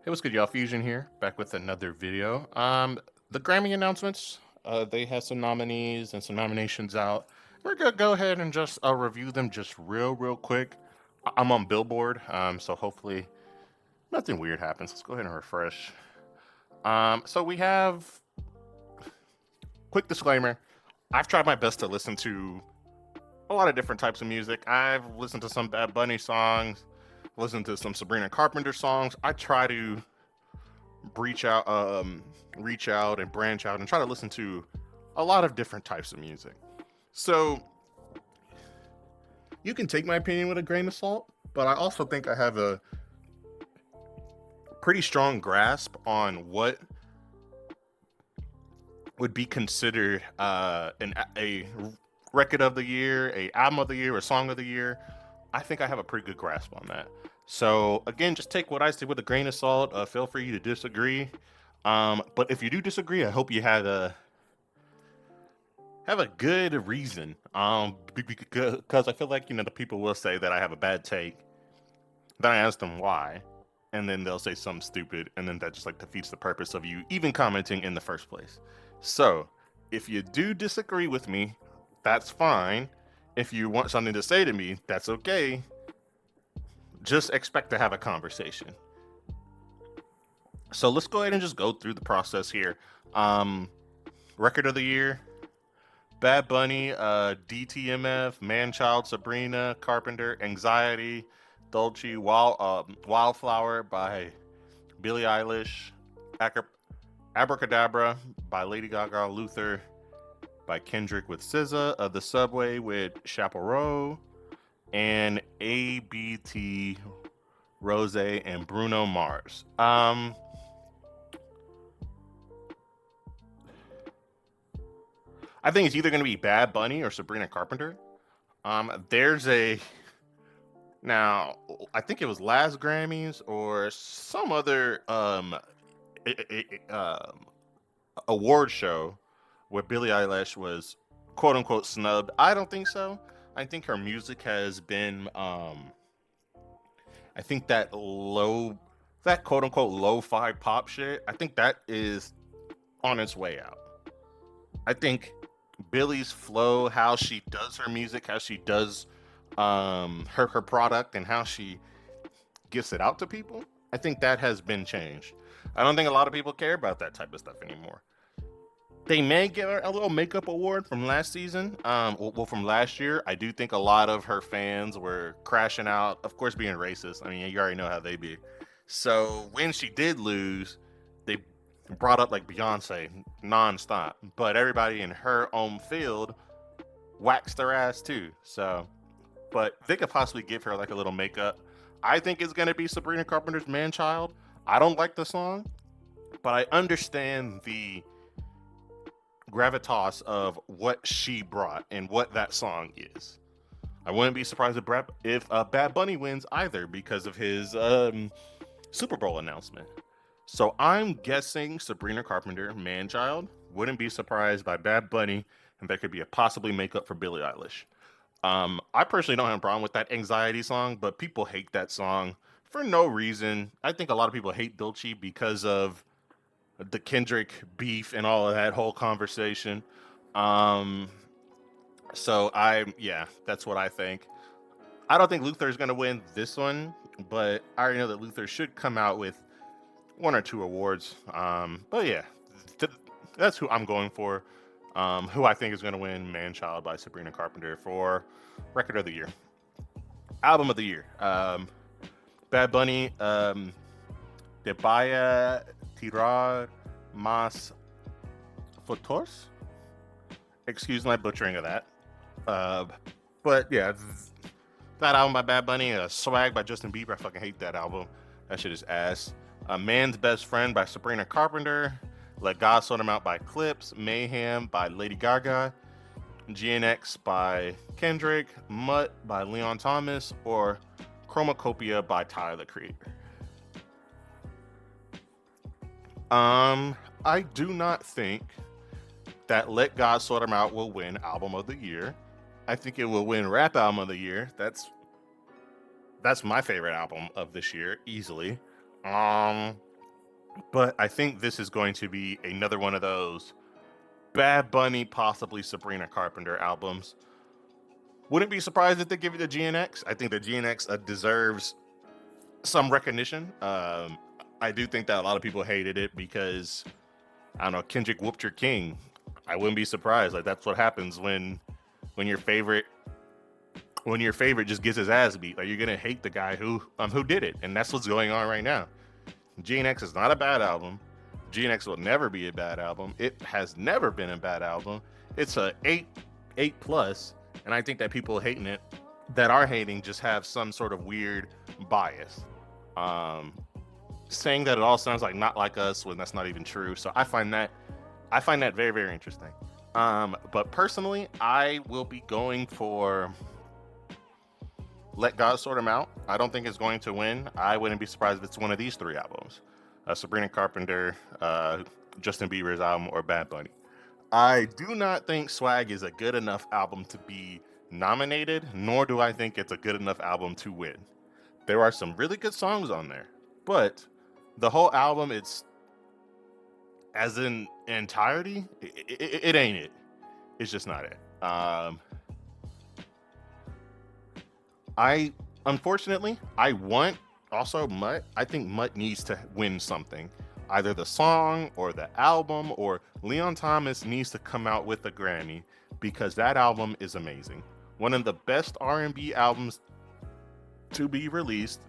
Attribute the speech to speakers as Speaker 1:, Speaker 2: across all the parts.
Speaker 1: Hey, what's good, y'all? Fusion here, back with another video. The Grammy announcements. They had some nominees and some nominations out. We're gonna go ahead and just review them just real quick. I'm on Billboard, so hopefully nothing weird happens. Let's go ahead and refresh. So we have quick disclaimer. I've tried my best to listen to a lot of different types of music. I've listened to some Bad Bunny songs, listened to some Sabrina Carpenter songs. I try to reach out reach out and branch out and try to listen to a lot of different types of music. So you can take my opinion with a grain of salt, but I also think I have a pretty strong grasp on what would be considered a record of the year, a album of the year, a song of the year. I think I have a pretty good grasp on that. So again, just take what I say with a grain of salt. Feel free to disagree. But if you do disagree, I hope you have a good reason. Because I feel like the people will say that I have a bad take. Then I ask them why, and then they'll say something stupid, and then that just like defeats the purpose of you even commenting in the first place. So if you do disagree with me, that's fine. If you want something to say to me, that's okay. Just expect to have a conversation. So let's go ahead and just go through the process here. Um, Record of the year: Bad Bunny, DTMF, Manchild, Sabrina Carpenter, Anxiety, Dolce, Wildflower by Billie Eilish, Abracadabra by Lady Gaga, Luther by Kendrick with SZA, The Subway with Chappell and ABT, Rose, and Bruno Mars. I think it's either going to be Bad Bunny or Sabrina Carpenter. There's a now I think it was last Grammys or some other i- award show where Billie Eilish was quote unquote snubbed. I don't think so. I think her music has been I think that quote unquote lo-fi pop shit, I think that is on its way out. I think Billie's flow, how she does her music, how she does her product, and how she gives it out to people, I think that has been changed. I don't think a lot of people care about that type of stuff anymore. They may get a little makeup award from last season. Well, from last year, I do think a lot of her fans were crashing out. Of course, being racist. I mean, you already know how they be. So when she did lose, they brought up like Beyonce nonstop. But everybody in her own field waxed their ass too. So, but they could possibly give her like a little makeup. I think it's gonna be Sabrina Carpenter's Man Child. I don't like the song, but I understand the gravitas of what she brought and what that song is. I wouldn't be surprised if Bad Bunny wins either because of his Super Bowl announcement. So I'm guessing Sabrina Carpenter, Manchild. Wouldn't be surprised by Bad Bunny, and that could be a possibly makeup for Billie Eilish. I personally don't have a problem with that Anxiety song, but people hate that song for no reason. I think a lot of people hate Dolce because of the Kendrick beef and all of that whole conversation. Um, yeah, that's what I think. I don't think Luther is going to win this one, but I already know that Luther should come out with one or two awards. But yeah, th- that's who I'm going for. Who I think is going to win Manchild by Sabrina Carpenter for Record of the Year. Album of the Year. Bad Bunny, De Baya Tirar Mas Fotos. Excuse my butchering of that. Uh, but yeah, that album by Bad Bunny, Swag by Justin Bieber. I fucking hate that album. That shit is ass. Man's Best Friend by Sabrina Carpenter. Let God Sort Him Out by Clips. Mayhem by Lady Gaga. GNX by Kendrick. Mutt by Leon Thomas. Or Chromacopia by Tyler the Creator. I do not think that Let God Sort Him Out will win Album of the Year. I think it will win Rap Album of the Year. That's my favorite album of this year, easily. Um, But I think this is going to be another one of those Bad Bunny, possibly Sabrina Carpenter albums. Wouldn't be surprised if they give it to GNX. I think the GNX deserves some recognition. I do think that a lot of people hated it because, I don't know, Kendrick whooped your king. I wouldn't be surprised. Like, that's what happens when your favorite just gets his ass beat. Like, you're gonna hate the guy who did it, and that's what's going on right now. GNX is not a bad album. GNX will never be a bad album. It has never been a bad album. It's a 8 plus, and I think that people hating it, that are hating, just have some sort of weird bias. Saying that it all sounds like Not Like Us when that's not even true. So I find that very, very interesting. But personally, I will be going for Let God Sort Him Out. I don't think it's going to win. I wouldn't be surprised if it's one of these three albums: Sabrina Carpenter, Justin Bieber's album, or Bad Bunny. I do not think Swag is a good enough album to be nominated, nor do I think it's a good enough album to win. There are some really good songs on there, but the whole album, it's, as in entirety, it ain't it. It's just not it. Unfortunately, I want also Mutt. I think Mutt needs to win something, either the song or the album, or Leon Thomas needs to come out with a Grammy, because that album is amazing. One of the best R&B albums to be released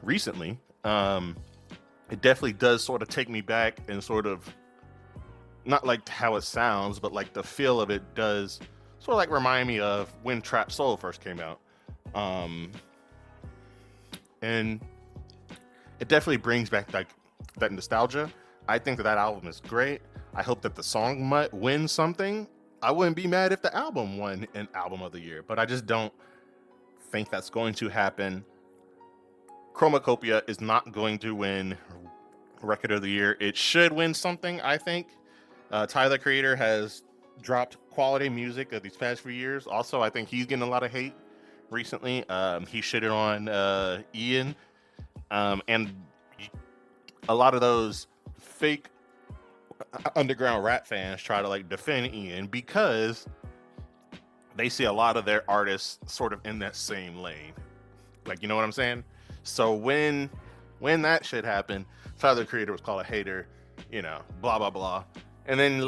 Speaker 1: recently. It definitely does sort of take me back, and sort of, not like how it sounds, but like the feel of it does sort of like remind me of when Trap Soul first came out. And it definitely brings back like that nostalgia. I think that album is great. I hope that the song might win something. I wouldn't be mad if the album won an album of the year, but I just don't think that's going to happen. Chromacopia is not going to win record of the year. It should win something, I think. Tyler, Creator, has dropped quality music of these past few years. Also, I think he's getting a lot of hate recently. He shitted on Ian, and a lot of those fake underground rap fans try to like defend Ian because they see a lot of their artists sort of in that same lane. Like, you know what I'm saying? So when that shit happened, Tyler, Creator, was called a hater, blah blah blah. And then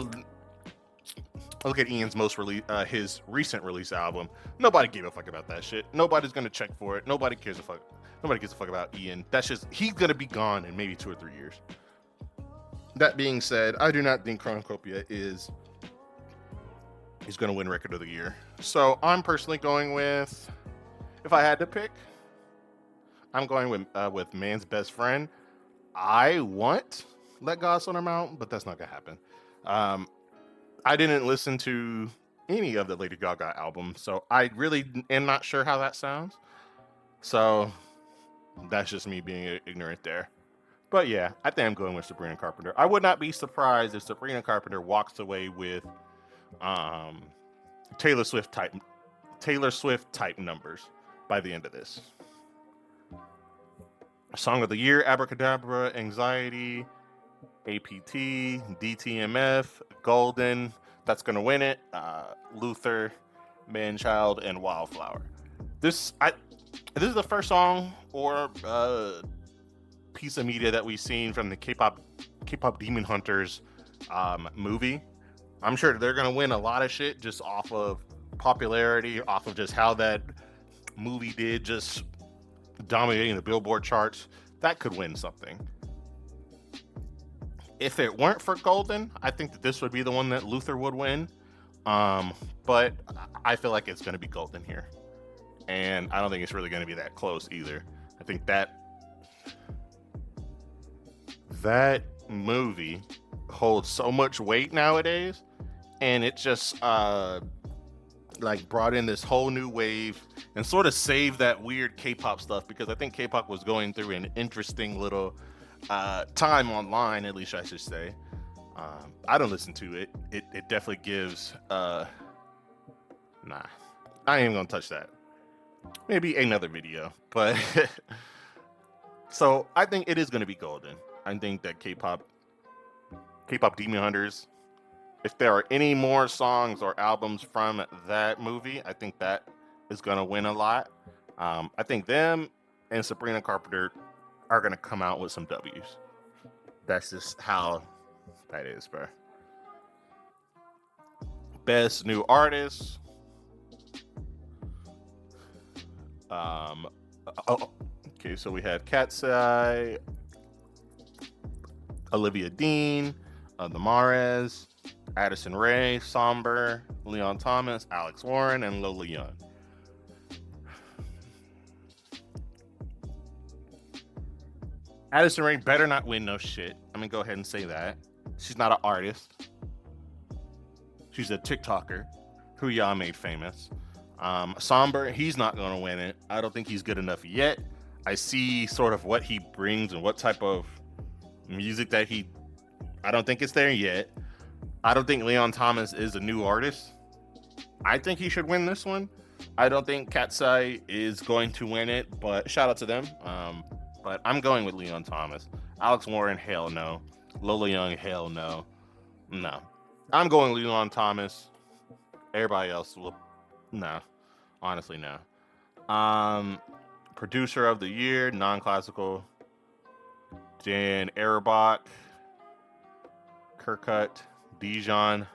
Speaker 1: look at Ian's his recent release album. Nobody gave a fuck about that shit. Nobody's gonna check for it. Nobody gives a fuck about Ian. That's just, he's gonna be gone in maybe 2 or 3 years. That being said, I do not think Chronocopia is gonna win record of the year. So I'm personally going with, if I had to pick, I'm going with Man's Best Friend. I want Let God Sort Him Out, but that's not gonna happen. I didn't listen to any of the Lady Gaga album, so I really am not sure how that sounds. So that's just me being ignorant there. But yeah, I think I'm going with Sabrina Carpenter. I would not be surprised if Sabrina Carpenter walks away with Taylor Swift type numbers by the end of this. Song of the Year: Abracadabra, Anxiety, APT, DTMF, Golden. That's going to win it. Luther, Man-Child, and Wildflower. This is the first song or piece of media that we've seen from the K-pop Demon Hunters movie. I'm sure they're going to win a lot of shit just off of popularity, off of just how that movie did, just dominating the Billboard charts. That could win something. If it weren't for Golden, I think that this would be the one that Luther would win. But I feel like it's going to be Golden here. And I don't think it's really going to be that close either. I think that movie holds so much weight nowadays, and it just like brought in this whole new wave and sort of saved that weird K-pop stuff, because I think K-pop was going through an interesting little time online, at least I should say. I don't listen to it. It definitely gives I ain't even gonna touch that. Maybe another video. But so I think it is gonna be Golden. I think that K-pop Demon Hunters, if there are any more songs or albums from that movie, I think that is gonna win a lot. I think them and Sabrina Carpenter are gonna come out with some W's. That's just how that is, bro. Best new artist. Um, oh, okay, so we had Cat's Eye, Olivia Dean, The Mares, Addison Rae, Somber, Leon Thomas, Alex Warren, and Lola Young. Addison Rae better not win no shit. I'm gonna go ahead and say that. She's not an artist. She's a TikToker who y'all made famous. Somber, he's not gonna win it. I don't think he's good enough yet. I see sort of what he brings and what type of music that I don't think it's there yet. I don't think Leon Thomas is a new artist. I think he should win this one. I don't think Katsai is going to win it, but shout out to them. But I'm going with Leon Thomas. Alex Warren, hell no. Lola Young, hell no. No. I'm going Leon Thomas. Everybody else will, no. Honestly, no. Producer of the year, non-classical. Jan Erebach, Kirkut, Dijon,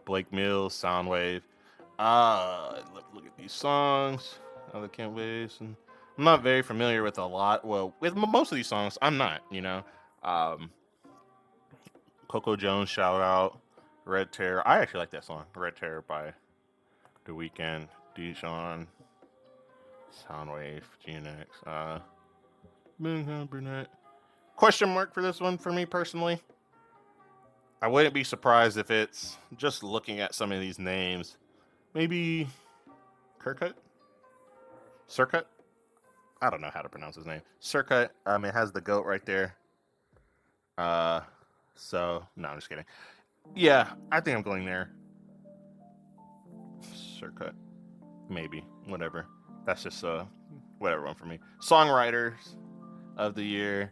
Speaker 1: Blake Mills, Soundwave. Look at these songs. Other can't wait. I'm not very familiar with a lot. Well, with most of these songs, I'm not. Coco Jones, shout out. Red Terror. I actually like that song. Red Terror by The Weeknd, Dijon, Soundwave, GNX. Brunette. Question mark for this one for me personally. I wouldn't be surprised if it's just looking at some of these names. Maybe Kirkut? Circuit? I don't know how to pronounce his name. Circuit. It has the goat right there. So no, I'm just kidding. Yeah, I think I'm going there. Circuit. Maybe. Whatever. That's just whatever one for me. Songwriters of the year,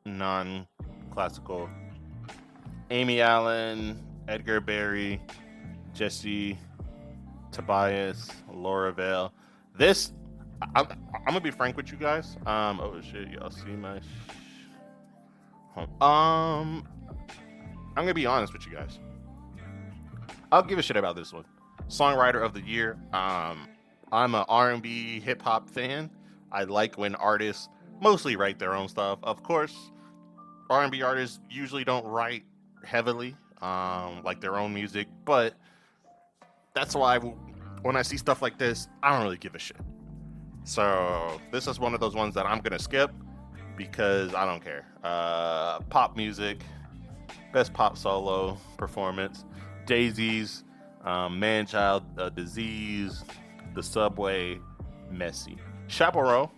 Speaker 1: non-classical. Amy Allen, Edgar Berry, Jesse Tobias, Laura Vale. This, I'm gonna be frank with you guys. Oh shit, y'all see my. I'm gonna be honest with you guys. I'll give a shit about this one. Songwriter of the year. I'm a R&B hip hop fan. I like when artists mostly write their own stuff. Of course, R&B artists usually don't write heavily, like their own music, but that's why when I see stuff like this, I don't really give a shit. So this is one of those ones that I'm gonna skip because I don't care. Pop music, best pop solo performance, Daisies, Man-Child, Disease, The Subway, Messy. Chaperone.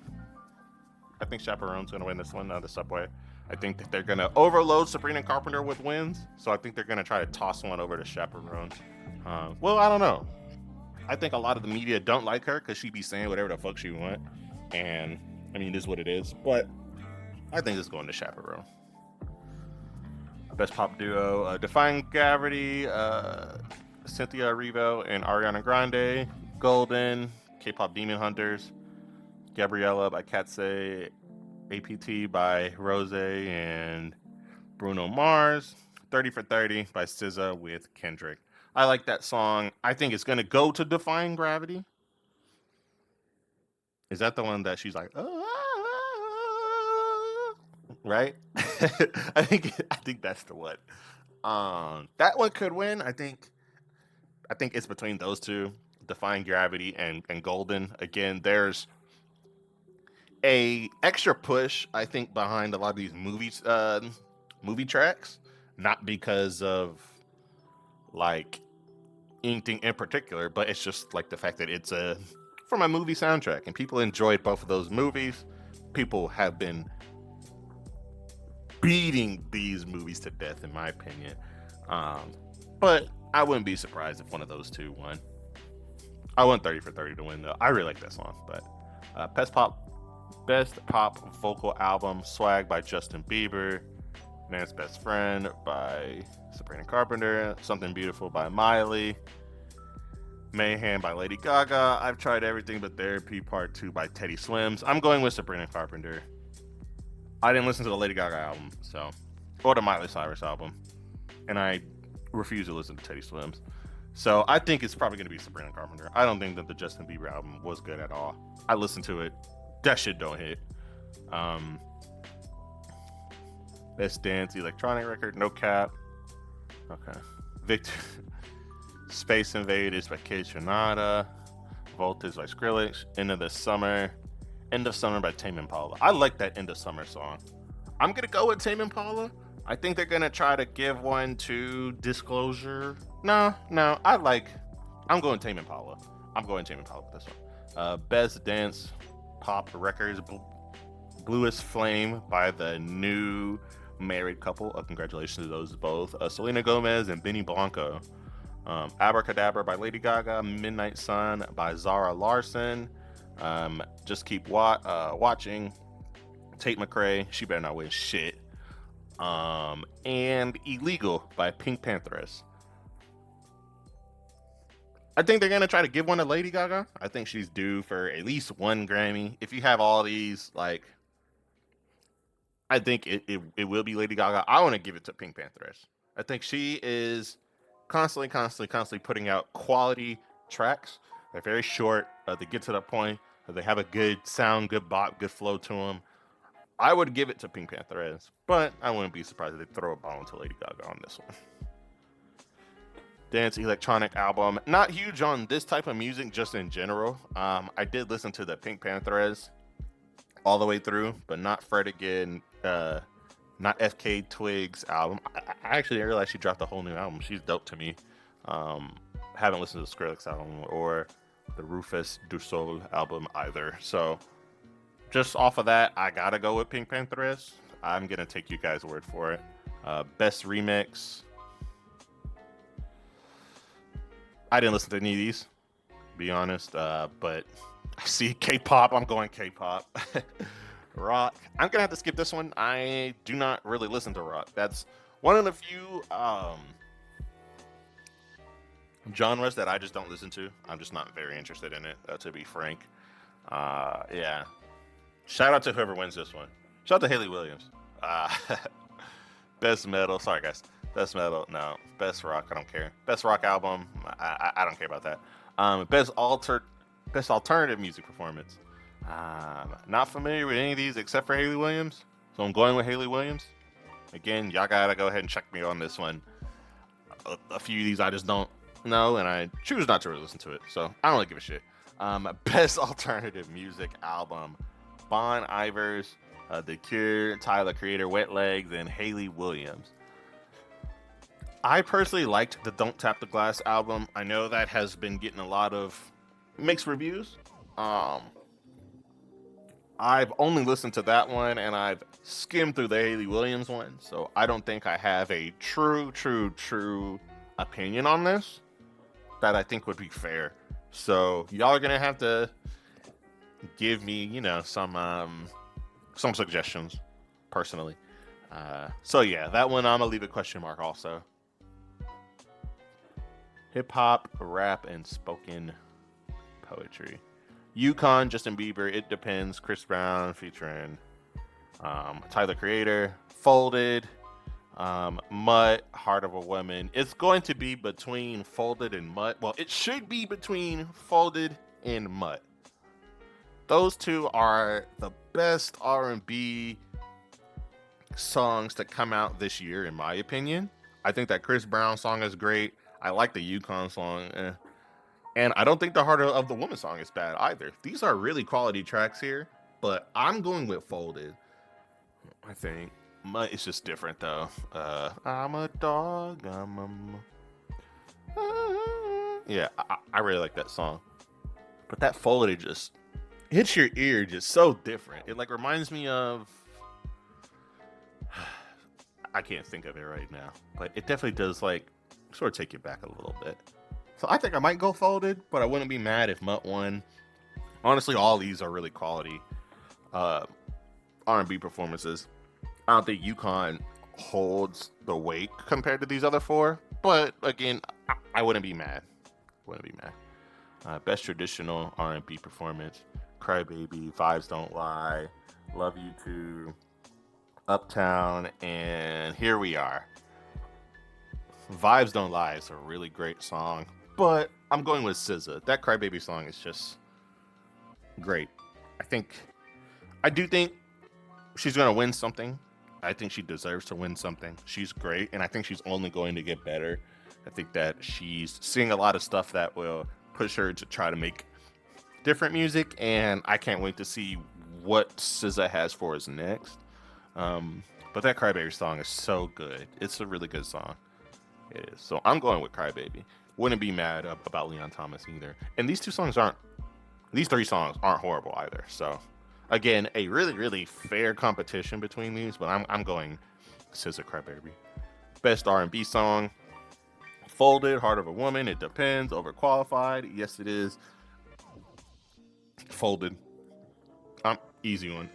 Speaker 1: I think Chaperone's gonna win this one, The Subway. I think that they're gonna overload Sabrina Carpenter with wins, so I think they're gonna try to toss one over to Chaperone. Well, I don't know. I think a lot of the media don't like her because she be saying whatever the fuck she want, and I mean, it is what it is. But I think it's going to Chaperone. Best pop duo: Defying Gravity, Cynthia Erivo and Ariana Grande. Golden, K-pop Demon Hunters. Gabriella by Katse. APT by Rose and Bruno Mars. 30 for 30 by SZA with Kendrick. I like that song. I think it's gonna go to Defying Gravity. Is that the one that she's like, right? I think that's the one. That one could win. I think it's between those two, Defying Gravity and Golden. Again, there's a extra push, I think, behind a lot of these movies, movie tracks, not because of like anything in particular, but it's just like the fact that it's from a movie soundtrack, and people enjoyed both of those movies. People have been beating these movies to death, in my opinion. But I wouldn't be surprised if one of those two won. I want 30 for 30 to win, though. I really like that song, but Best Pop Best Pop Vocal Album, Swag by Justin Bieber. Man's Best Friend by Sabrina Carpenter. Something Beautiful by Miley. Mayhem by Lady Gaga. I've Tried Everything But Therapy Part 2 by Teddy Swims. I'm going with Sabrina Carpenter. I didn't listen to the Lady Gaga album, so, or the Miley Cyrus album, and I refuse to listen to Teddy Swims. So I think it's probably going to be Sabrina Carpenter. I don't think that the Justin Bieber album was good at all. I listened to it. That shit don't hit. Best Dance Electronic Record, No Cap. Okay. Victor. Space Invaders by Kid Tronada. Voltage by Skrillex. End of Summer by Tame Impala. I like that End of Summer song. I'm going to go with Tame Impala. I think they're going to try to give one to Disclosure. No, I'm going Tame Impala. I'm going Tame Impala with this one. Best Dance Pop Records, Bluest Flame by the new married couple. Congratulations to those both. Selena Gomez and Benny Blanco. Abracadabra by Lady Gaga. Midnight Sun by Zara Larson. Just Keep Watching. Tate McRae. She better not win shit. And Illegal by Pink Panthers. I think they're going to try to give one to Lady Gaga. I think she's due for at least one Grammy. If you have all these, like, I think it will be Lady Gaga. I want to give it to Pink Panthers. I think she is constantly putting out quality tracks. They're very short. They get to the point. They have a good sound, good bop, good flow to them. I would give it to Pink Panthers, but I wouldn't be surprised if they throw a bone to Lady Gaga on this one. Dance Electronic Album. Not huge on this type of music, just in general. I did listen to the Pink Panthers all the way through, but not Fred Again, not FK Twigs album. I actually didn't realize she dropped a whole new album. She's dope to me. Haven't listened to the Skrillex album or the Rufus Du Sol album either. So just off of that, I gotta go with Pink Panthers. I'm gonna take you guys' word for it. Best Remix. I didn't listen to any of these, to be honest, but I see K-pop. I'm going K-pop. Rock. I'm going to have to skip this one. I do not really listen to rock. That's one of the few genres that I just don't listen to. I'm just not very interested in it, to be frank. Yeah. Shout out to whoever wins this one. Shout out to Haley Williams. Best Metal. Sorry, guys. Best Metal, no. Best Rock, I don't care. Best Rock Album, I don't care about that. Best Alternative Music Performance. Not familiar with any of these except for Haley Williams, so I'm going with Haley Williams. Again, y'all gotta go ahead and check me on this one. A few of these I just don't know, and I choose not to really listen to it, so I don't really give a shit. Best Alternative Music Album. Bon Iver's, The Cure, Tyler Creator, Wet Legs, and Haley Williams. I personally liked the Don't Tap the Glass album. I know that has been getting a lot of mixed reviews. I've only listened to that one, and I've skimmed through the Haley Williams one, so I don't think I have a true opinion on this that I think would be fair. So y'all are gonna have to give me, some suggestions personally. So yeah, that one I'm gonna leave a question mark also. Hip hop, rap, and spoken poetry. Yukon, Justin Bieber, It Depends, Chris Brown featuring Tyler Creator, Folded, Mutt, Heart of a Woman. It's going to be between Folded and Mutt. Well, it should be between Folded and Mutt. Those two are the best R&B songs to come out this year, in my opinion. I think that Chris Brown song is great. I like the Yukon song. And I don't think the Heart of the Woman song is bad either. These are really quality tracks here, but I'm going with Folded. I think it's just different though. I'm a dog. Yeah, I really like that song. But that Folded just hits your ear just so different. It like reminds me of, I can't think of it right now, but it definitely does like sort of take you back a little bit. So I think I might go Folded, but I wouldn't be mad if Mutt won. Honestly, all these are really quality uh, R&B performances. I don't think UConn holds the weight compared to these other four, but again, I wouldn't be mad. Wouldn't be mad. Best traditional R&B performance: "Crybaby," "Vibes Don't Lie," "Love You Too," "Uptown," and "Here We Are." "Vibes Don't Lie" is a really great song, but I'm going with SZA. That "Crybaby" song is just great. I do think she's gonna win something. I think she deserves to win something. She's great, and I think she's only going to get better. I think that she's seeing a lot of stuff that will push her to try to make different music, and I can't wait to see what SZA has for us next. But that "Crybaby" song is so good. It's a really good song. It is. So I'm going with "Crybaby." Wouldn't be mad about Leon Thomas either. And these three songs aren't horrible either. So again, a really, really fair competition between these, but I'm going SZA, "Crybaby." Best R&B song: "Folded," "Heart of a Woman," "It Depends," "Overqualified." Yes, it is. "Folded." Easy one.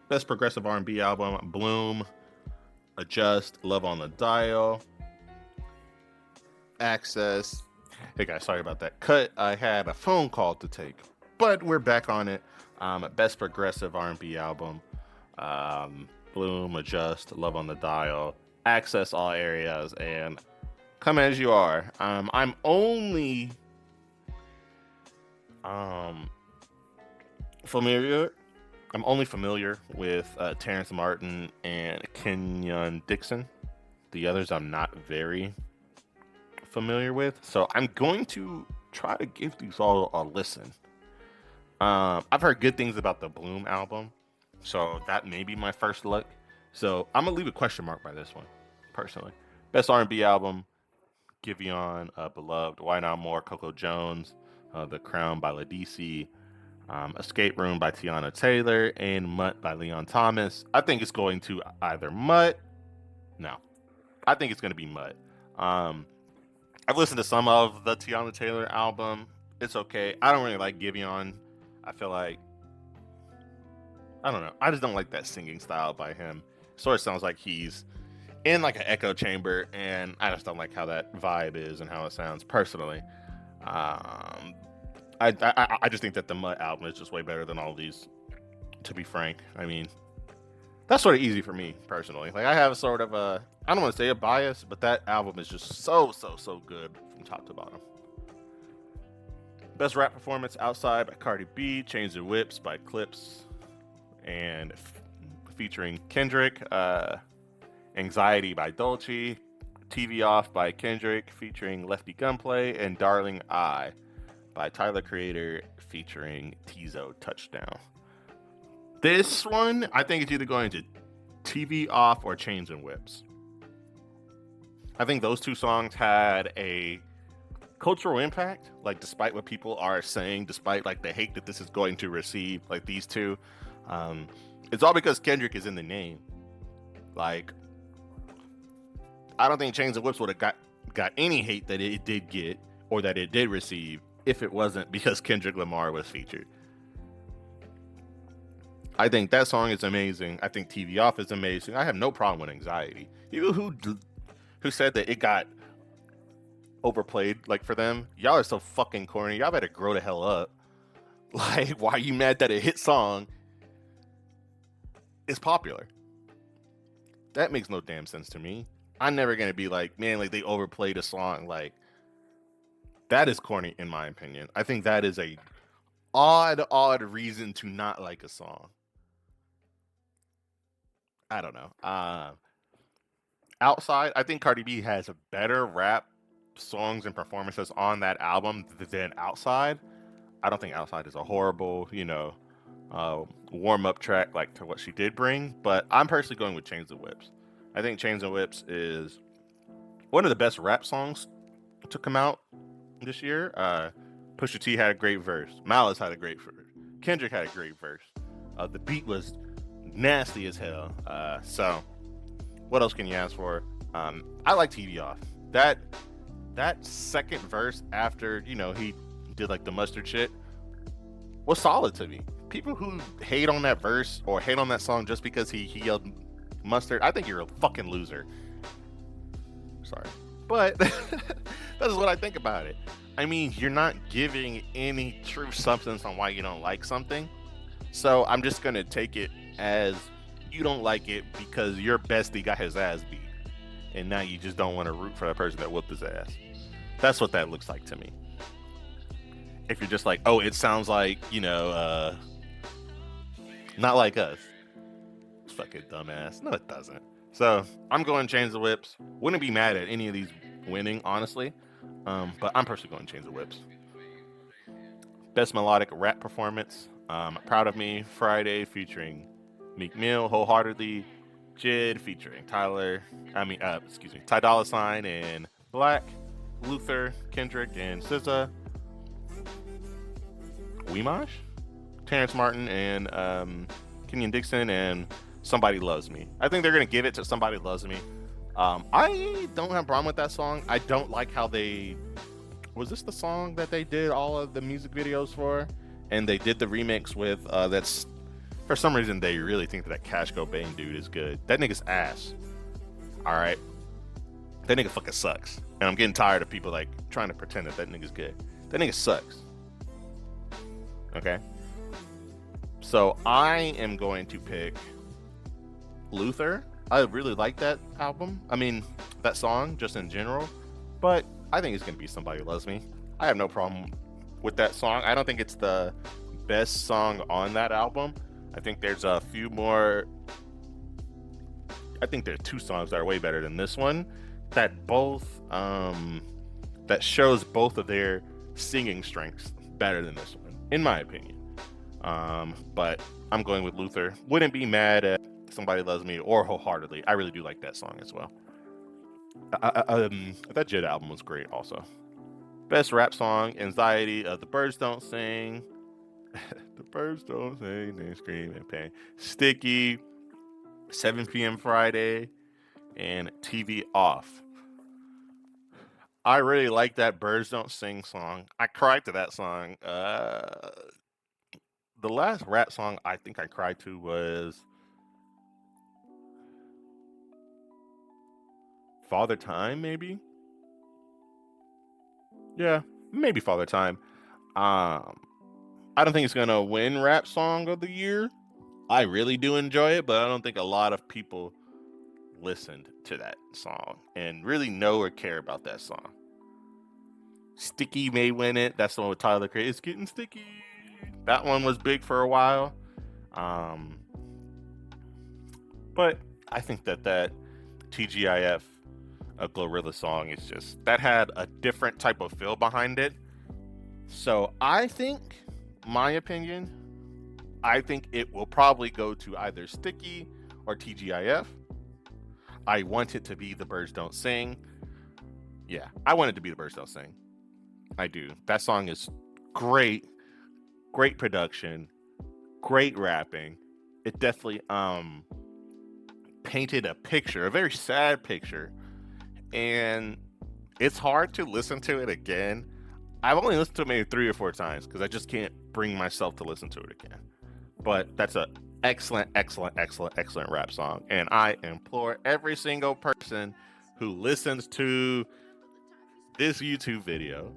Speaker 1: Best progressive R&B album: "Bloom," "Adjust," "Love on the Dial," "Access." Hey guys, sorry about that cut. I had a phone call to take, but we're back on it. Best progressive R&B album: "Bloom," "Adjust," "Love on the Dial," "Access," "All Areas," and "Come As You Are." I'm only familiar. I'm only familiar with Terrence Martin and Kenyon Dixon. The others I'm not very familiar with, so I'm going to try to give these all a listen. I've heard good things about the Bloom album, so that may be my first look. So I'm gonna leave a question mark by this one, personally. Best R&B album: Giveon, "Beloved," "Why Not More," Coco Jones, "The Crown" by Ladisi, "Escape Room" by Tiana Taylor, and "Mutt" by Leon Thomas. I think it's going to either Mutt. No, I think it's going to be Mutt. I've listened to some of the Tiana Taylor album. It's okay. I don't really like Giveon. I feel like, I don't know. I just don't like that singing style by him. Sort of sounds like he's in like an echo chamber, and I just don't like how that vibe is and how it sounds personally. Um, I just think that the Mutt album is just way better than all these. To be frank, I mean, that's sort of easy for me personally. Like, I have sort of a, I don't want to say a bias, but that album is just so good from top to bottom. Best rap performance: "Outside" by Cardi B, "Chains and Whips" by Clips and featuring Kendrick, "Anxiety" by Dolce, "TV Off" by Kendrick featuring Lefty Gunplay, and "Darling I" by Tyler Creator featuring Tizo Touchdown. This one, I think it's either going to "TV Off" or "Chains and Whips." I think those two songs had a cultural impact, like, despite what people are saying, despite like the hate that this is going to receive, like these two, it's all because Kendrick is in the name. Like, I don't think "Chains and Whips" would have got any hate that it did get, or that it did receive, if it wasn't because Kendrick Lamar was featured. I think that song is amazing. I think "TV Off" is amazing. I have no problem with "Anxiety." People who said that it got overplayed, like, for them, y'all are so fucking corny. Y'all better grow the hell up. Like, why are you mad that a hit song is popular? That makes no damn sense to me. I'm never gonna be like, man, like, they overplayed a song. Like, that is corny, in my opinion. I think that is a odd reason to not like a song. I don't know. Outside, I think Cardi B has a better rap songs and performances on that album than Outside. I don't think Outside is a horrible, warm up track like to what she did bring, but I'm personally going with "Chains and Whips." I think "Chains and Whips" is one of the best rap songs to come out this year. Pusha T had a great verse. Malice had a great verse. Kendrick had a great verse. The beat was nasty as hell. So what else can you ask for? I like "TV Off." That second verse after, he did like the mustard shit was solid to me. people who hate on that verse or hate on that song just because he yelled mustard, I think you're a fucking loser. Sorry. But that's what I think about it. I mean, you're not giving any true substance on why you don't like something. So I'm just going to take it as you don't like it because your bestie got his ass beat. And now you just don't want to root for the person that whooped his ass. That's what that looks like to me. If you're just like, oh, it sounds like, not like us. Fucking dumbass. No, it doesn't. So I'm going Change the Whips. Wouldn't be mad at any of these winning, honestly. But I'm personally going Change the Whips. Best melodic rap performance. Proud of Me, Friday, featuring Meek Mill, Wholeheartedly, Jid, featuring Ty Dolla Sign and Black, Luther, Kendrick, and SZA. Weemash, Terrence Martin, and Kenyon Dixon, and Somebody Loves Me. I think they're going to give it to Somebody Loves Me. I don't have a problem with that song. I don't like how they... Was this the song that they did all of the music videos for? And they did the remix with... that's... For some reason, they really think that Cash Cobain dude is good. That nigga's ass. Alright? That nigga fucking sucks. And I'm getting tired of people, like, trying to pretend that nigga's good. That nigga sucks. Okay? So, I am going to pick... Luther. I really like that album. I mean, that song, just in general. But I think it's going to be Somebody Loves Me. I have no problem with that song. I don't think it's the best song on that album. I think there's a few more... I think there are two songs that are way better than this one. That both... that shows both of their singing strengths better than this one, in my opinion. But I'm going with Luther. Wouldn't be mad at Somebody Loves Me or Wholeheartedly. I really do like that song as well. That Jid album was great also. Best rap song, Anxiety, The Birds Don't Sing. The birds don't sing, they scream in pain. Sticky, 7 p.m. Friday, and TV Off. I really like that Birds Don't Sing song. I cried to that song. The last rap song I think I cried to was Father Time, maybe? Yeah, maybe Father Time. I don't think it's gonna win Rap Song of the Year. I really do enjoy it, but I don't think a lot of people listened to that song and really know or care about that song. Sticky may win it. That's the one with Tyler Creator. It's getting sticky. That one was big for a while. But I think that TGIF, a Glorilla song, is just... That had a different type of feel behind it. So I think... My opinion, I think it will probably go to either Sticky or TGIF. I want it to be The Birds Don't Sing. Yeah, I want it to be The Birds Don't Sing. I do. That song is great. Great production. Great rapping. It definitely painted a picture, a very sad picture. And it's hard to listen to it again. I've only listened to it maybe 3 or 4 times because I just can't bring myself to listen to it again. But that's an excellent rap song. And I implore every single person who listens to this YouTube video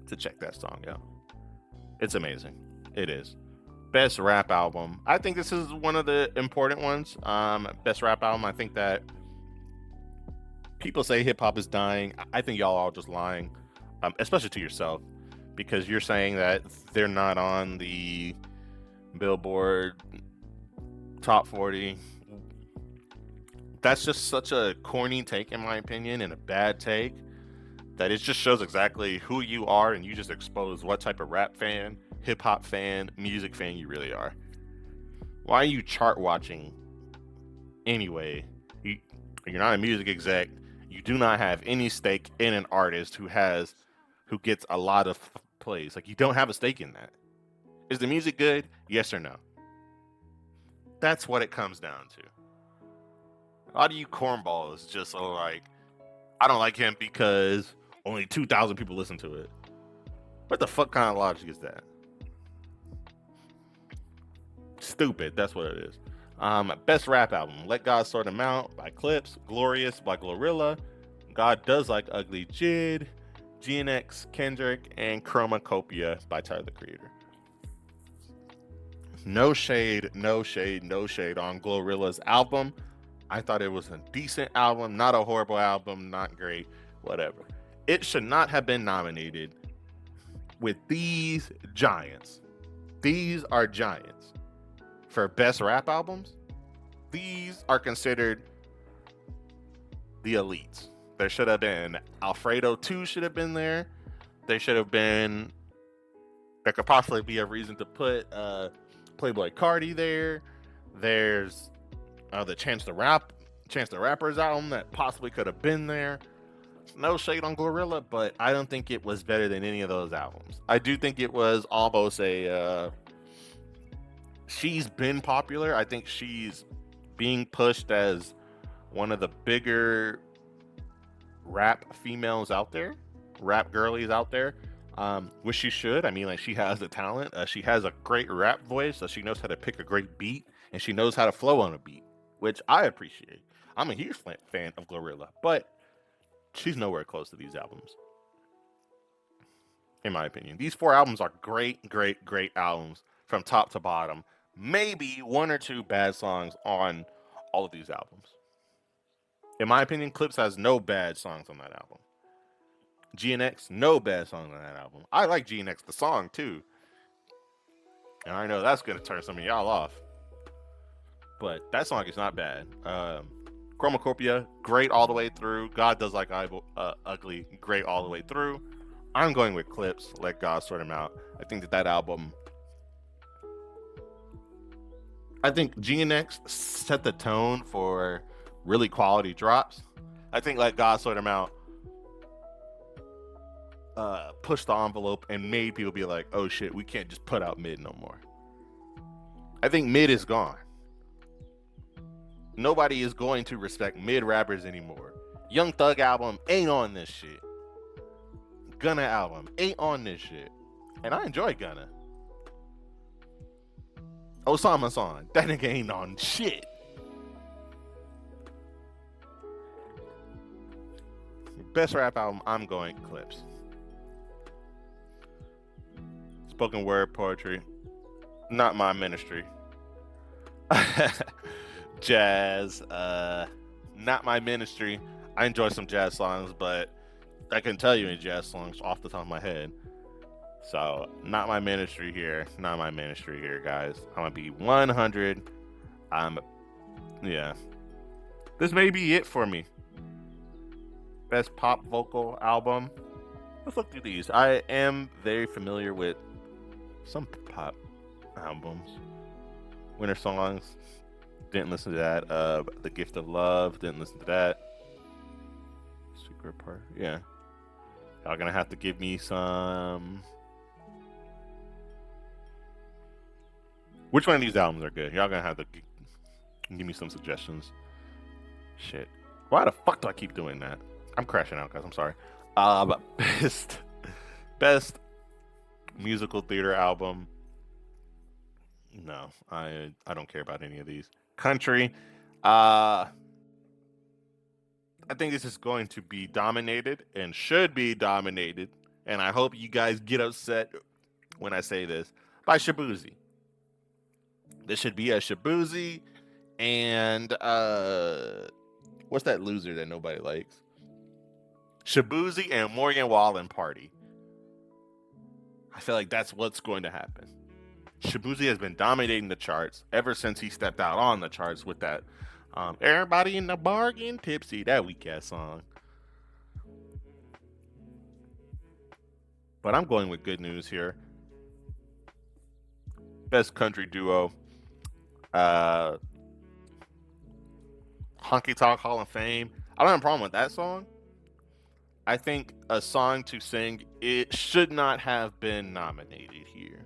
Speaker 1: to check that song out. It's amazing. It is. Best rap album. I think this is one of the important ones. Best rap album. I think that people say hip hop is dying. I think y'all are just lying. Especially to yourself, because you're saying that they're not on the Billboard Top 40. That's just such a corny take, in my opinion, and a bad take, that it just shows exactly who you are, and you just expose what type of rap fan, hip-hop fan, music fan you really are. Why are you chart watching anyway? You're not a music exec. You do not have any stake in an artist who gets a lot of plays. Like, you don't have a stake in that. Is the music good? Yes or no? That's what it comes down to. A lot of you cornballs just are like, I don't like him because only 2,000 people listen to it. What the fuck kind of logic is that? Stupid. That's what it is. Best rap album: Let God Sort 'Em Out by Clips, Glorious by Glorilla, God Does Like Ugly Jid, GNX Kendrick, and Chromacopia by Tyler the Creator. No shade, no shade, no shade on Glorilla's album. I thought it was a decent album, not a horrible album, not great, whatever. It should not have been nominated with these giants. These are giants. For best rap albums, these are considered the elites. There should have been Alfredo 2 should have been there. There should have been, there could possibly be a reason to put Playboy Cardi there. There's the Chance the Rapper's album that possibly could have been there. No shade on Glorilla, but I don't think it was better than any of those albums. I do think it was almost a she's been popular. I think she's being pushed as one of the bigger rap females out there, rap girlies out there. Which she should. I mean, like, she has the talent. She has a great rap voice. She knows how to pick a great beat, and she knows how to flow on a beat, which I appreciate. I'm a huge fan of Glorilla, but she's nowhere close to these albums, in my opinion. These 4 albums are great, great, great albums from top to bottom. Maybe 1 or 2 bad songs on all of these albums. In my opinion, Clips has no bad songs on that album. GNX, no bad songs on that album. I like GNX, the song, too. And I know that's going to turn some of y'all off. But that song is not bad. Chromacopia, great all the way through. God Does Like Ugly, great all the way through. I'm going with Clips, Let God Sort 'Em Out. I think that album, I think GNX set the tone for really quality drops. I think Let God Sort 'Em Out pushed the envelope and made people be like, oh shit, we can't just put out mid no more. I think mid is gone. Nobody is going to respect mid rappers anymore. Young Thug album ain't on this shit. Gunna album ain't on this shit. And I enjoy Gunna. Osama's on. That nigga ain't on shit. Best rap album, I'm going Clips. Spoken word poetry, not my ministry. Jazz, not my ministry. I enjoy some jazz songs, but I can tell you any jazz songs off the top of my head. So, not my ministry here. Not my ministry here, guys. I'm gonna be 100. Yeah. This may be it for me. Best pop vocal album. Let's look through these. I am very familiar with some pop albums. Winter Songs, didn't listen to that. The Gift of Love, didn't listen to that. Secret Part, yeah. Y'all gonna have to give me some. Which one of these albums are good? Y'all gonna have to give me some suggestions. Shit. Why the fuck do I keep doing that? I'm crashing out, guys. I'm sorry. Best musical theater album. No, I don't care about any of these. Country. I think this is going to be dominated and should be dominated. And I hope you guys get upset when I say this. By Shabuzi. This should be a Shabuzi and what's that loser that nobody likes? Shabuzi and Morgan Wallen Party. I feel like that's what's going to happen. Shabuzi has been dominating the charts ever since he stepped out on the charts with that Everybody in the Bargain Tipsy, that weak ass song. But I'm going with good news here. Best country duo. Honky Tonk Hall of Fame. I don't have a problem with that song. I think a song to sing, it should not have been nominated here,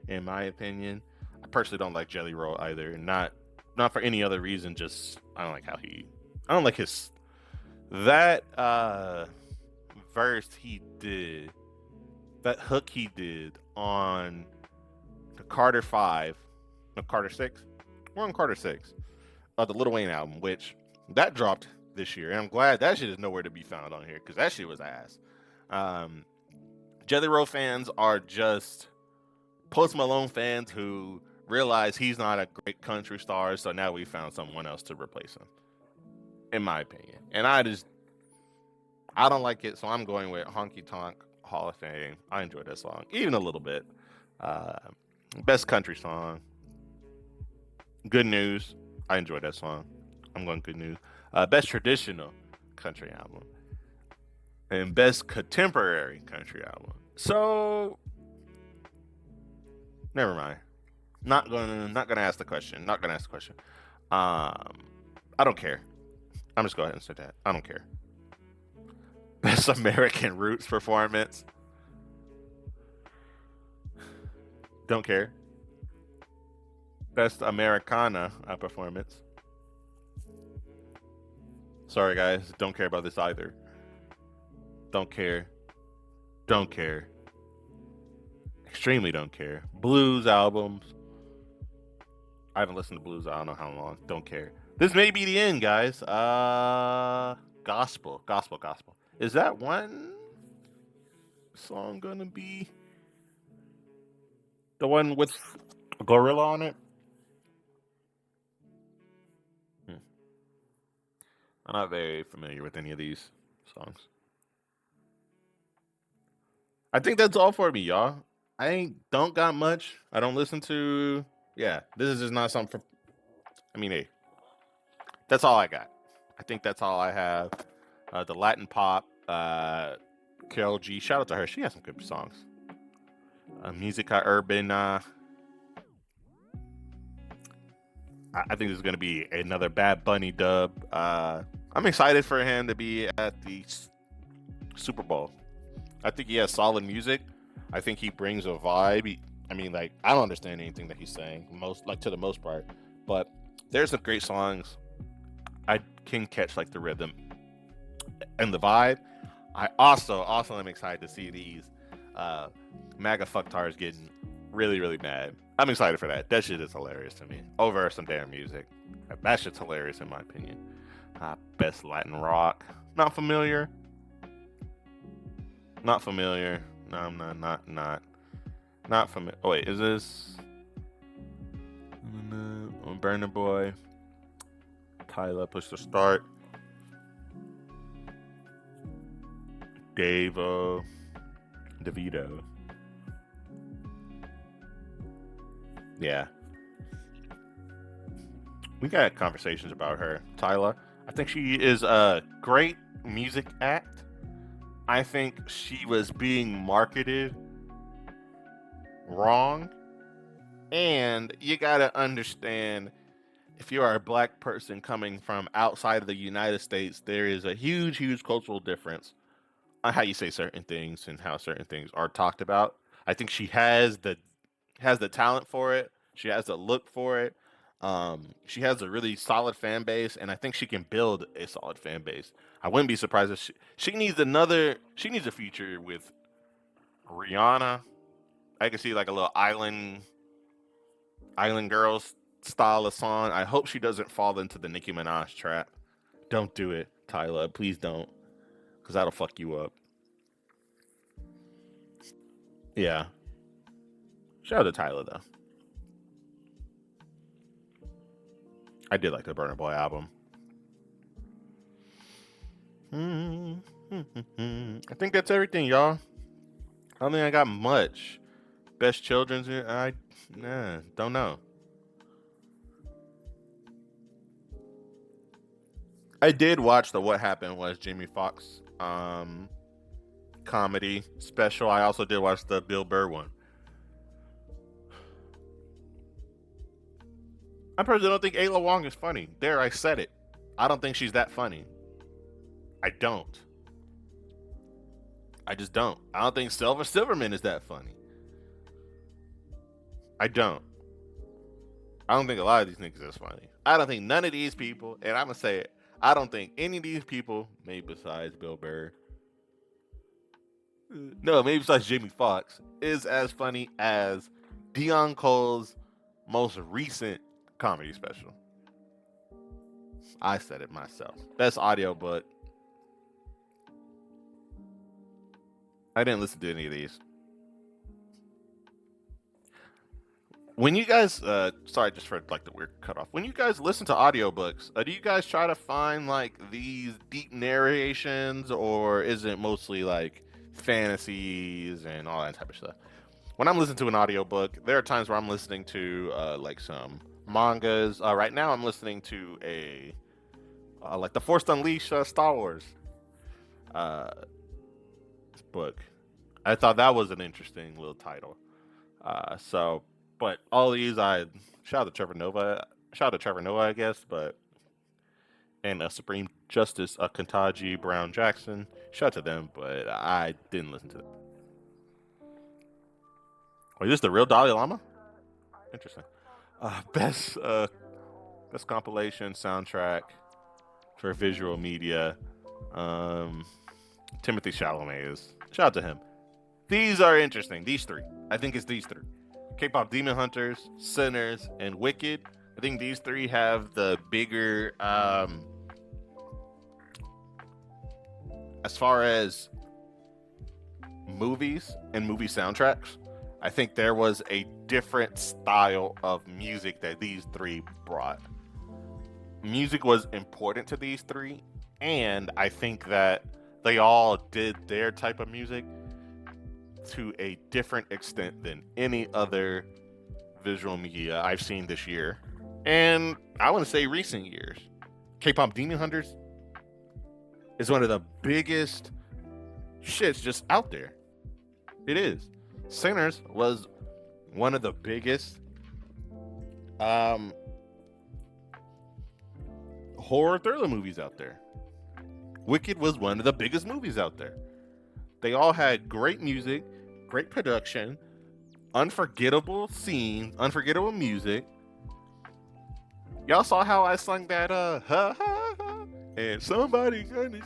Speaker 1: in my opinion. I personally don't like Jelly Roll either. Not for any other reason, just I don't like how I don't like his that verse he did, that hook he did on the Carter 5 No, Carter 6. We're on Carter 6. The Lil Wayne album, which that dropped this year. And I'm glad that shit is nowhere to be found on here because that shit was ass. Um, Jelly Roll fans are just Post Malone fans who realize he's not a great country star, so now we found someone else to replace him, in my opinion. And I don't like it, so I'm going with Honky Tonk Hall of Fame. I enjoyed that song, even a little bit. Uh, Best country song, Good News. I enjoyed that song. I'm going Good News. Best traditional country album, and best contemporary country album. So never mind. Not gonna ask the question. Not gonna ask the question. I don't care. I'm just go ahead and say that. I don't care. Best American Roots performance. Don't care. Best Americana performance. Sorry guys, don't care about this either. Don't care. Don't care. Extremely don't care. Blues albums. I haven't listened to blues. I don't know how long. Don't care. This may be the end, guys. Gospel. Is that one song gonna be the one with Gorilla on it? Hmm. I'm not very familiar with any of these songs. I think that's all for me, y'all. I ain't don't got much. I don't listen to. Yeah, this is just not something for. I mean, hey, that's all I got. I think that's all I have. The Latin pop, Carol G. Shout out to her. She has some good songs. Musica Urbana. I think this is going to be another Bad Bunny dub. I'm excited for him to be at the Super Bowl. I think he has solid music. I think he brings a vibe. I don't understand anything that he's saying, to the most part, but there's some great songs. I can catch like the rhythm and the vibe. I also am excited to see these MAGA fucktards getting really, really mad. I'm excited for that. That shit is hilarious to me. Over some damn music. That shit's hilarious in my opinion. Best Latin rock. Not familiar. Not familiar. No, I'm not familiar. Oh wait, is this Burner Boy? Tyler, push to start. DeVito. Yeah. We got conversations about her. Tyler. I think she is a great music act. I think she was being marketed wrong. And you gotta understand, if you are a black person coming from outside of the United States, there is a huge, huge cultural difference on how you say certain things and how certain things are talked about. I think she has the talent for it. She has the look for it. She has a really solid fan base, and I think she can build a solid fan base. I wouldn't be surprised if she needs a feature with Rihanna. I can see like a little island girls style of song. I hope she doesn't fall into the Nicki Minaj trap. Don't do it, Tyler. Please don't, because that'll fuck you up. Yeah. Shout out to Tyler though. I did like the Burner Boy album. I think that's everything, y'all. I don't think I got much. Best children's. Don't know. I did watch the What Happened Was Jamie Foxx comedy special. I also did watch the Bill Burr one. I personally don't think Ayla Wong is funny. There, I said it. I don't think she's that funny. I don't. I just don't. I don't think Silver Silverman is that funny. I don't. I don't think a lot of these niggas is funny. I don't think none of these people, and I'm gonna say it, I don't think any of these people, maybe besides Bill Burr, no, maybe besides Jamie Foxx, is as funny as Dion Cole's most recent comedy special. I said it myself. Best audiobook. I didn't listen to any of these. When you guys, sorry, just for like the weird cutoff. When you guys listen to audiobooks, do you guys try to find like these deep narrations, or is it mostly like fantasies and all that type of stuff? When I'm listening to an audiobook, there are times where I'm listening to like some mangas. Right now, I'm listening to a like the Force Unleashed Star Wars uh, book. I thought that was an interesting little title. So, but all these, I shout out to Trevor Nova, shout out to Trevor Noah, I guess, but and Supreme Justice Kentaji Brown Jackson, shout out to them, but I didn't listen to them. Wait, this is the real Dalai Lama? Interesting. Best best compilation soundtrack for visual media. Um, Timothy Chalamet is shout out to him. These are interesting. These three, I think it's these three. K-pop Demon Hunters, Sinners, and Wicked. I think these three have the bigger, as far as movies and movie soundtracks. I think there was a different style of music that these three brought. Music was important to these three, and I think that they all did their type of music to a different extent than any other visual media I've seen this year. And I want to say recent years. K-pop Demon Hunters is one of the biggest shits just out there. It is. Sinners was one of the biggest horror thriller movies out there. Wicked was one of the biggest movies out there. They all had great music, great production, unforgettable scenes, unforgettable music. Y'all saw how I sung that ha ha ha and somebody gonna.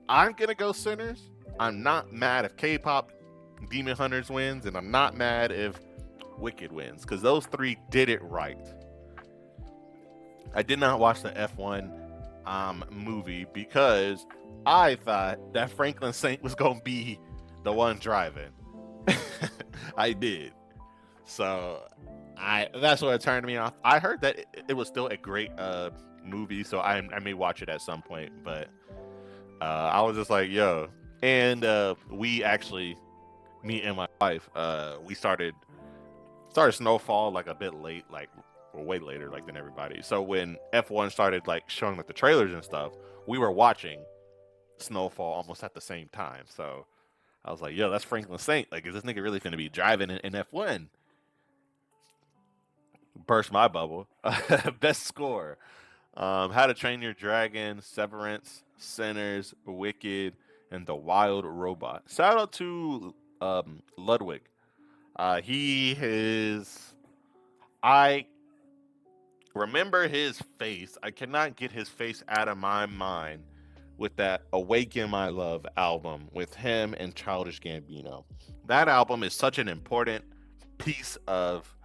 Speaker 1: I'm gonna go Sinners. I'm not mad if K-pop Demon Hunters wins, and I'm not mad if Wicked wins, because those three did it right. I did not watch the F1 movie because I thought that Franklin Saint was gonna be the one driving. I did. So that's what turned me off. I heard that it was still a great movie, so I may watch it at some point. But I was just like, yo. And we actually, me and my wife, we started Snowfall like a bit late, like way later, like than everybody. So when F1 started like showing like the trailers and stuff, we were watching Snowfall almost at the same time. So I was like, yo, that's Franklin Saint. Like, is this nigga really going to be driving in F1? Burst my bubble. Best score. How to Train Your Dragon, Severance, Sinners, Wicked, and The Wild Robot. Shout out to Ludwig. He is. I remember his face. I cannot get his face out of my mind with that Awaken My Love album with him and Childish Gambino. That album is such an important piece of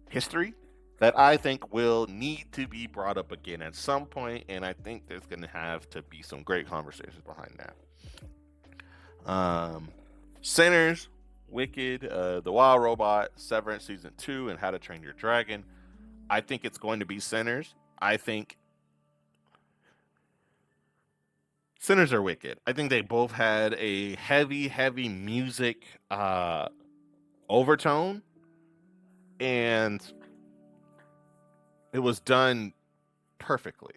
Speaker 1: history that I think will need to be brought up again at some point, and I think there's going to have to be some great conversations behind that. Sinners, Wicked, The Wild Robot, Severance Season 2, and How to Train Your Dragon. I think it's going to be Sinners. I think Sinners or Wicked. I think they both had a heavy music overtone, and it was done perfectly.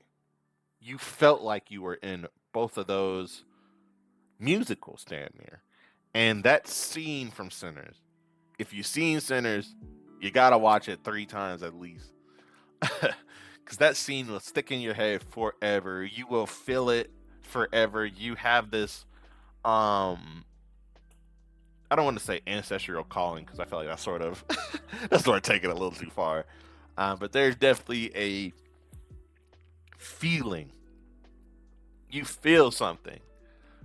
Speaker 1: You felt like you were in both of those musicals stand there. And that scene from Sinners, if you've seen Sinners, you gotta watch it 3 times at least. Because that scene will stick in your head forever. You will feel it forever. You have this, I don't want to say ancestral calling, because I feel like that's sort of taking it a little too far. But there's definitely a feeling. You feel something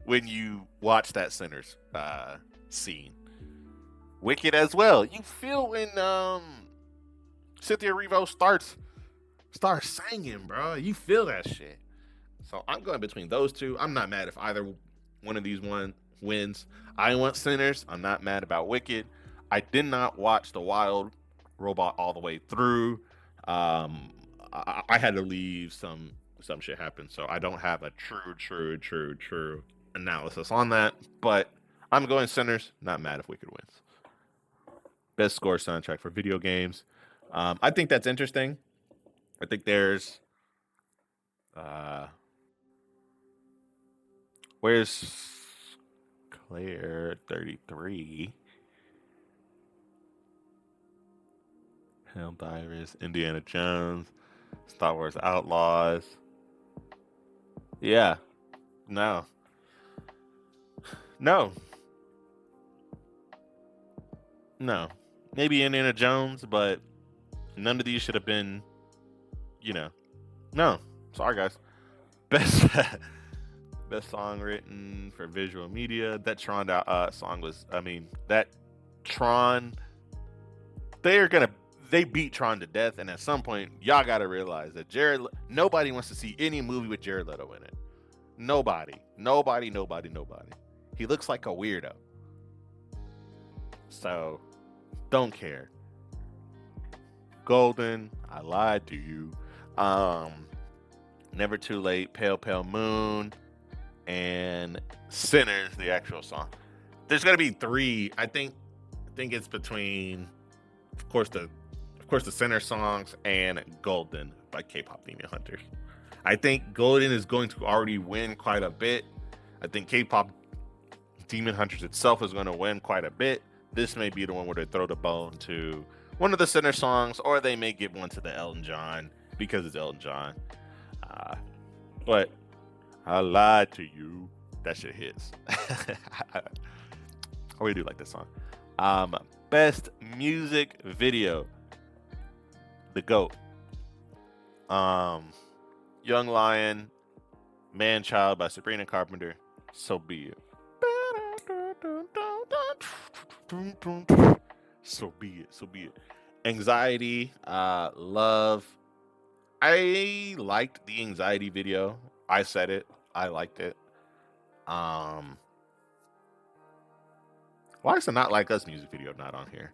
Speaker 1: when you watch that Sinners scene. Wicked as well. You feel when Cynthia Erivo starts singing, bro. You feel that shit. So I'm going between those two. I'm not mad if either one of these one wins. I want Sinners. I'm not mad about Wicked. I did not watch The Wild Robot all the way through. I had to leave some shit happen, so I don't have a true analysis on that. But I'm going Sinners. Not mad if Wicked wins. Best score soundtrack for video games. I think that's interesting. I think there's uh, where's Claire 33, Helldivers, Indiana Jones, Star Wars Outlaws. Yeah, no, no, no. Maybe Indiana Jones, but none of these should have been, you know. No, sorry guys. Best best song written for visual media. That Tron song was. I mean, that Tron. They're gonna. They beat Tron to death, and at some point, y'all gotta realize that Jared. Nobody wants to see any movie with Jared Leto in it. Nobody. He looks like a weirdo. So, don't care. Golden, I lied to you. Never Too Late, Pale Pale Moon, and Sinners, the actual song. There's gonna be three. I think it's between, of course the Sinner songs and Golden by K-pop Demon Hunters. I think Golden is going to already win quite a bit. I think K-pop Demon Hunters itself is going to win quite a bit. This may be the one where they throw the bone to one of the Sinner songs, or they may give one to the Elton John because it's Elton John. But I lied to you. That shit hits. I really do like this song. Best music video. The GOAT. Young Lion, Man Child by Sabrina Carpenter. So Be It. So be it. Anxiety, Love. I liked the Anxiety video. I said it. I liked it. Why is the Not Like Us music video not on here?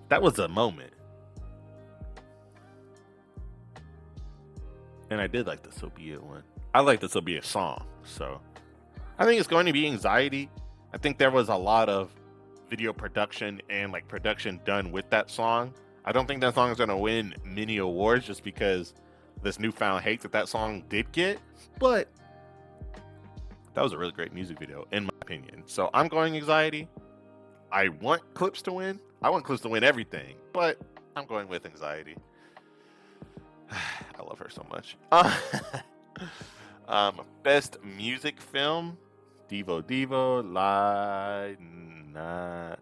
Speaker 1: That was a moment. And I did like the So Be It one. I like the So Be It song. So I think it's going to be Anxiety. I think there was a lot of video production and like production done with that song. I don't think that song is going to win many awards just because this newfound hate that song did get. But that was a really great music video, in my opinion. So I'm going Anxiety. I want Clips to win. I want Clips to win everything, but I'm going with Anxiety. I love her so much. Best music film. Devo, Lie Not.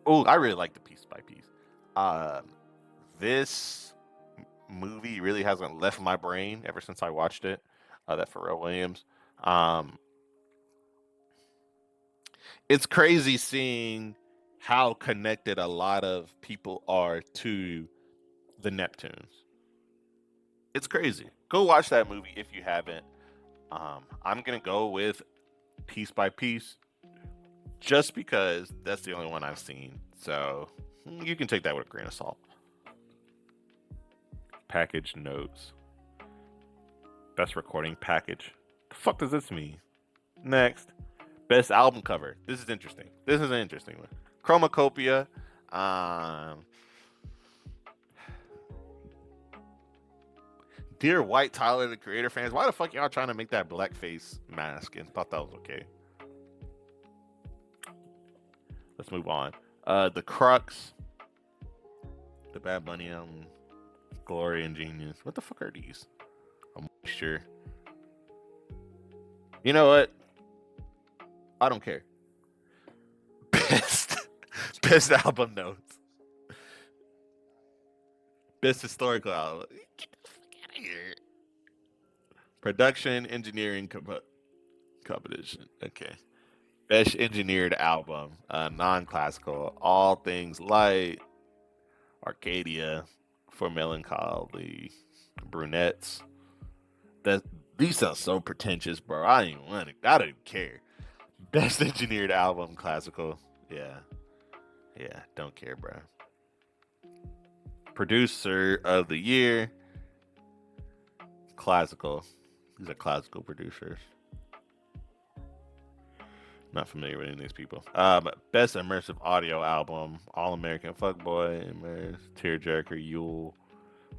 Speaker 1: Oh, I really like the Piece by Piece. This movie really hasn't left my brain ever since I watched it. That Pharrell Williams. It's crazy seeing how connected a lot of people are to the Neptunes. It's crazy. Go watch that movie if you haven't. I'm gonna go with Piece by Piece just because that's the only one I've seen. So you can take that with a grain of salt. Package notes. Best recording package. The fuck does this mean? Next. Best album cover. This is interesting. This is an interesting one. Chromacopia. Dear White Tyler, the Creator fans, why the fuck y'all trying to make that blackface mask and thought that was okay? Let's move on. The Crux. The Bad Bunny album. Glory and Genius. What the fuck are these? I'm sure. You know what? I don't care. Best album notes. Best historical album. Get the fuck out of here. Production, engineering, competition. Okay. Best engineered album, non-classical, All Things Light, Arcadia, For Melancholy, Brunettes. That these sound so pretentious, bro. I don't even want to. I don't even care. Best engineered album, classical. Yeah, yeah, don't care, bro. Producer of the year, classical. These are classical producers. Not familiar with any of these people. Best immersive audio album, All American Fuckboy, Tearjerker, Yule.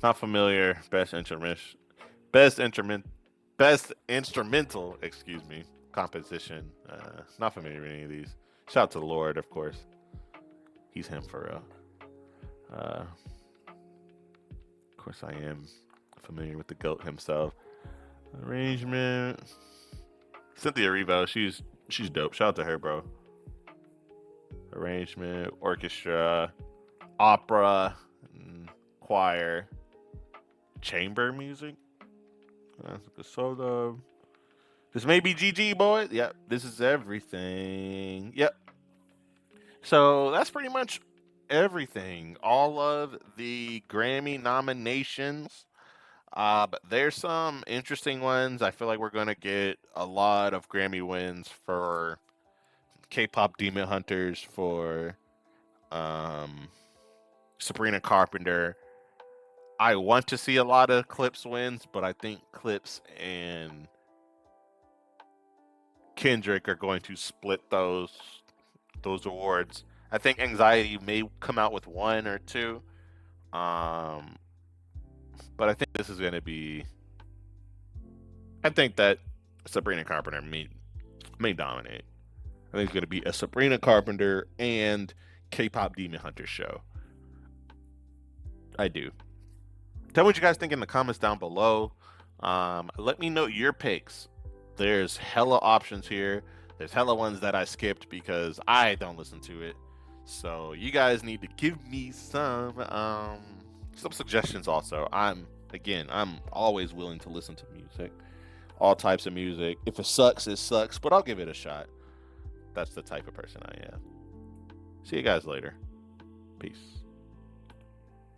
Speaker 1: Not familiar. Best instrument, best instrumental. Excuse me. Composition. Not familiar with any of these. Shout out to the Lord, of course. He's him for real. Of course, I am familiar with the goat himself. Arrangement. Cynthia Erivo, she's dope. Shout out to her, bro. Arrangement, orchestra, opera, choir, chamber music. That's a solo. This may be GG, boy. Yep, this is everything. Yep. So that's pretty much everything. All of the Grammy nominations. But there's some interesting ones. I feel like we're gonna get a lot of Grammy wins for K-pop Demon Hunters, for um, Sabrina Carpenter. I want to see a lot of Clips wins, but I think Clips and Kendrick are going to split those awards. I think Anxiety may come out with one or two, um, but I think this is going to be. I think that Sabrina Carpenter may dominate. I think it's going to be a Sabrina Carpenter and K-pop Demon Hunter show. I do. Tell me what you guys think in the comments down below. Let me know your picks. There's hella options here. There's hella ones that I skipped because I don't listen to it. So you guys need to give me some suggestions also. I'm always willing to listen to music. All types of music. If it sucks, but I'll give it a shot. That's the type of person I am. See you guys later. Peace.